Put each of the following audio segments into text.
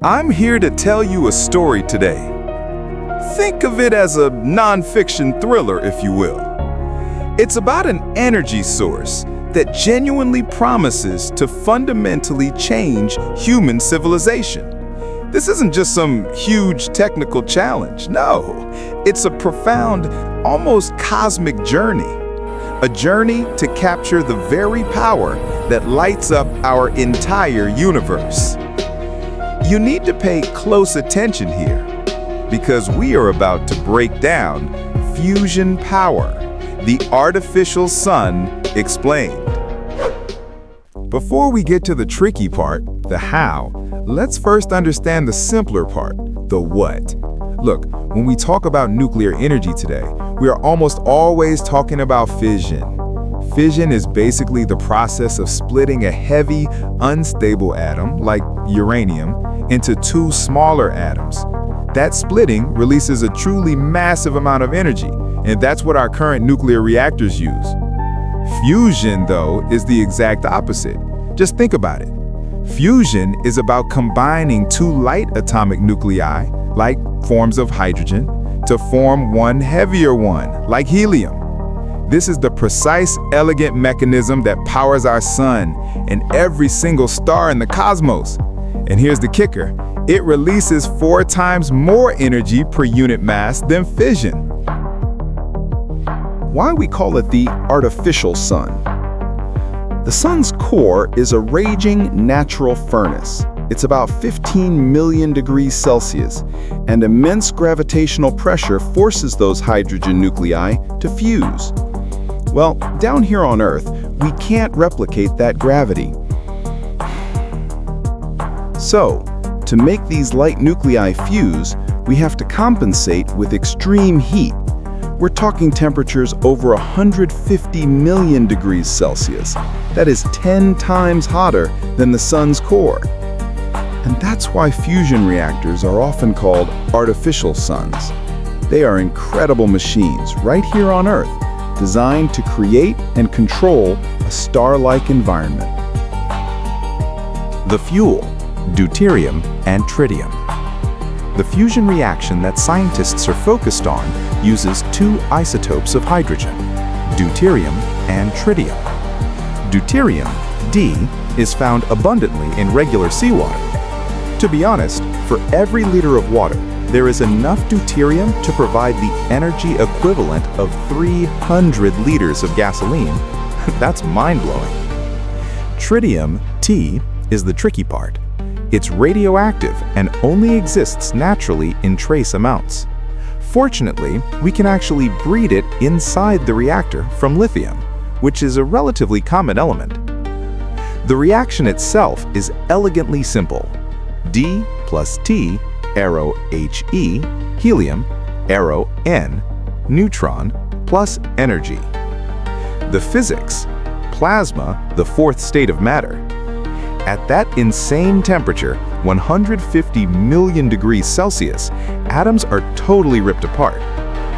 I'm here to tell you a story today. Think of it as a non-fiction thriller, if you will. It's about an energy source that genuinely promises to fundamentally change human civilization. This isn't just some huge technical challenge. No, it's a profound, almost cosmic journey. A journey to capture the very power that lights up our entire universe. You need to pay close attention here, because we are about to break down fusion power, the artificial sun explained. Before we get to the tricky part, the how, let's first understand the simpler part, the what. Look, when we talk about nuclear energy today, we are almost always talking about fission. Fission is basically the process of splitting a heavy, unstable atom, like uranium, into two smaller atoms. That splitting releases a truly massive amount of energy, and that's what our current nuclear reactors use. Fusion, though, is the exact opposite. Just think about it. Fusion is about combining two light atomic nuclei, like forms of hydrogen, to form one heavier one, like helium. This is the precise, elegant mechanism that powers our sun and every single star in the cosmos. And here's the kicker. It releases 4 times more energy per unit mass than fission. Why we call it the artificial sun? The sun's core is a raging natural furnace. It's about 15 million degrees Celsius, and immense gravitational pressure forces those hydrogen nuclei to fuse. Well, down here on Earth, we can't replicate that gravity. So, to make these light nuclei fuse, we have to compensate with extreme heat. We're talking temperatures over 150 million degrees Celsius. That is 10 times hotter than the sun's core. And that's why fusion reactors are often called artificial suns. They are incredible machines right here on Earth, designed to create and control a star-like environment. The fuel, deuterium and tritium. The fusion reaction that scientists are focused on uses 2 isotopes of hydrogen, deuterium and tritium. Deuterium, D, is found abundantly in regular seawater. To be honest, for every liter of water, there is enough deuterium to provide the energy equivalent of 300 liters of gasoline. That's mind-blowing. Tritium, T, is the tricky part. It's radioactive and only exists naturally in trace amounts. Fortunately, we can actually breed it inside the reactor from lithium, which is a relatively common element. The reaction itself is elegantly simple. D plus T, arrow He, helium, arrow N, neutron, plus energy. The physics, plasma, the 4th state of matter. At that insane temperature, 150 million degrees Celsius, atoms are totally ripped apart.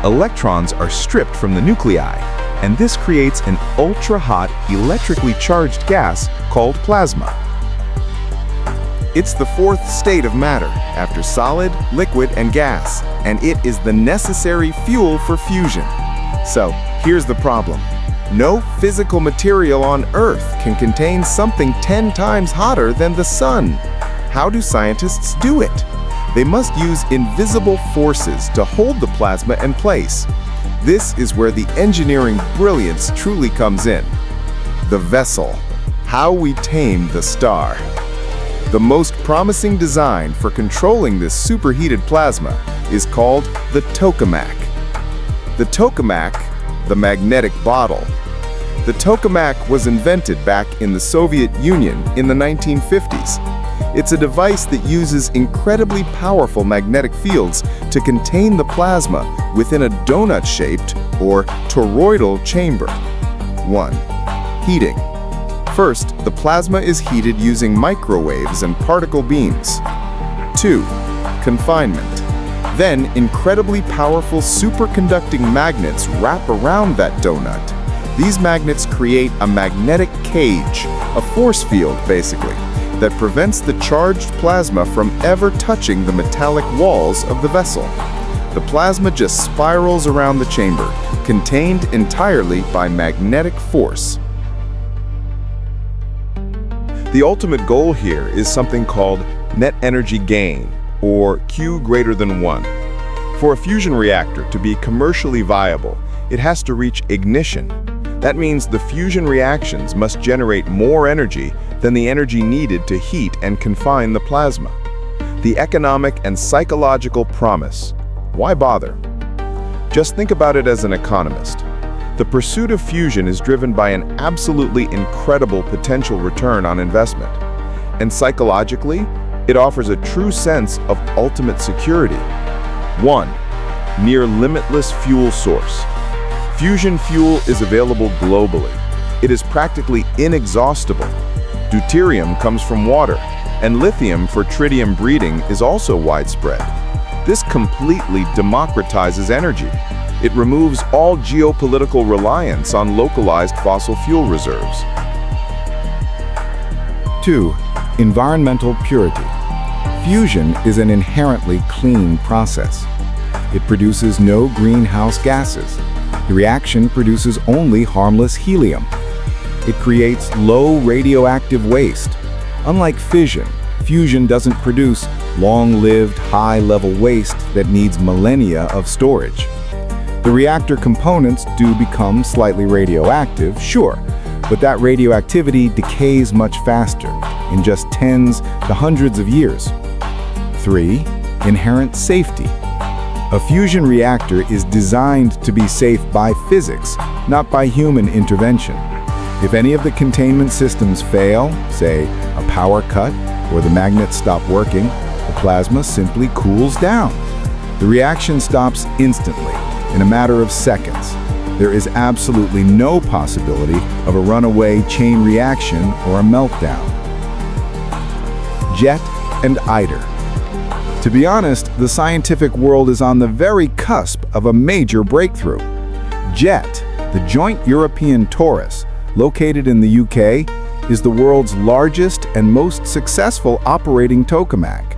Electrons are stripped from the nuclei, and this creates an ultra-hot, electrically charged gas called plasma. It's the 4th state of matter, after solid, liquid, and gas, and it is the necessary fuel for fusion. So, here's the problem. No physical material on Earth can contain something 10 times hotter than the sun. How do scientists do it? They must use invisible forces to hold the plasma in place. This is where the engineering brilliance truly comes in. The vessel, how we tame the star. The most promising design for controlling this superheated plasma is called the Tokamak. The Tokamak, the magnetic bottle. The Tokamak was invented back in the Soviet Union in the 1950s. It's a device that uses incredibly powerful magnetic fields to contain the plasma within a donut-shaped or toroidal chamber. 1. Heating. First, the plasma is heated using microwaves and particle beams. 2. Confinement. Then, incredibly powerful superconducting magnets wrap around that donut. These magnets create a magnetic cage, a force field basically. that prevents the charged plasma from ever touching the metallic walls of the vessel. The plasma just spirals around the chamber, contained entirely by magnetic force. The ultimate goal here is something called net energy gain, or Q greater than 1. For a fusion reactor to be commercially viable, it has to reach ignition. That means the fusion reactions must generate more energy than the energy needed to heat and confine the plasma. The economic and psychological promise. Why bother? Just think about it as an economist. The pursuit of fusion is driven by an absolutely incredible potential return on investment. And psychologically, it offers a true sense of ultimate security. 1. Near limitless fuel source. Fusion fuel is available globally. It is practically inexhaustible. Deuterium comes from water, and lithium for tritium breeding is also widespread. This completely democratizes energy. It removes all geopolitical reliance on localized fossil fuel reserves. 2. Environmental purity. Fusion is an inherently clean process. It produces no greenhouse gases. The reaction produces only harmless helium. It creates low radioactive waste. Unlike fission, fusion doesn't produce long-lived, high-level waste that needs millennia of storage. The reactor components do become slightly radioactive, sure, but that radioactivity decays much faster, in just tens to hundreds of years. 3. Inherent safety. A fusion reactor is designed to be safe by physics, not by human intervention. If any of the containment systems fail, say a power cut or the magnets stop working, the plasma simply cools down. The reaction stops instantly, in a matter of seconds. There is absolutely no possibility of a runaway chain reaction or a meltdown. JET and ITER. To be honest, the scientific world is on the very cusp of a major breakthrough. JET, the Joint European Torus, located in the UK, is the world's largest and most successful operating tokamak.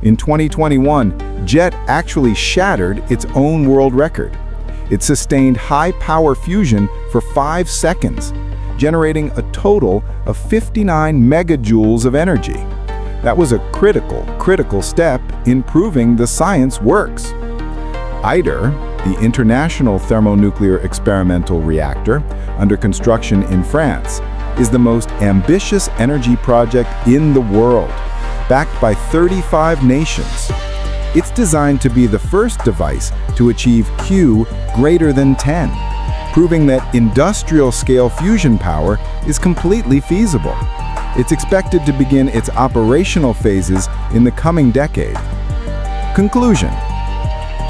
In 2021, JET actually shattered its own world record. It sustained high-power fusion for 5 seconds, generating a total of 59 megajoules of energy. That was a critical step in proving the science works. ITER, the International Thermonuclear Experimental Reactor, under construction in France, is the most ambitious energy project in the world, backed by 35 nations. It's designed to be the first device to achieve Q greater than 10, proving that industrial-scale fusion power is completely feasible. It's expected to begin its operational phases in the coming decade. Conclusion.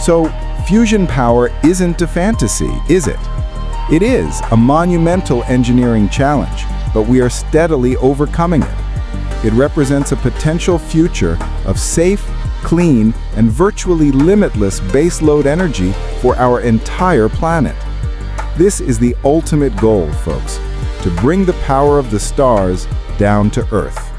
So, fusion power isn't a fantasy, is it? It is a monumental engineering challenge, but we are steadily overcoming it. It represents a potential future of safe, clean, and virtually limitless baseload energy for our entire planet. This is the ultimate goal, folks, to bring the power of the stars down to Earth.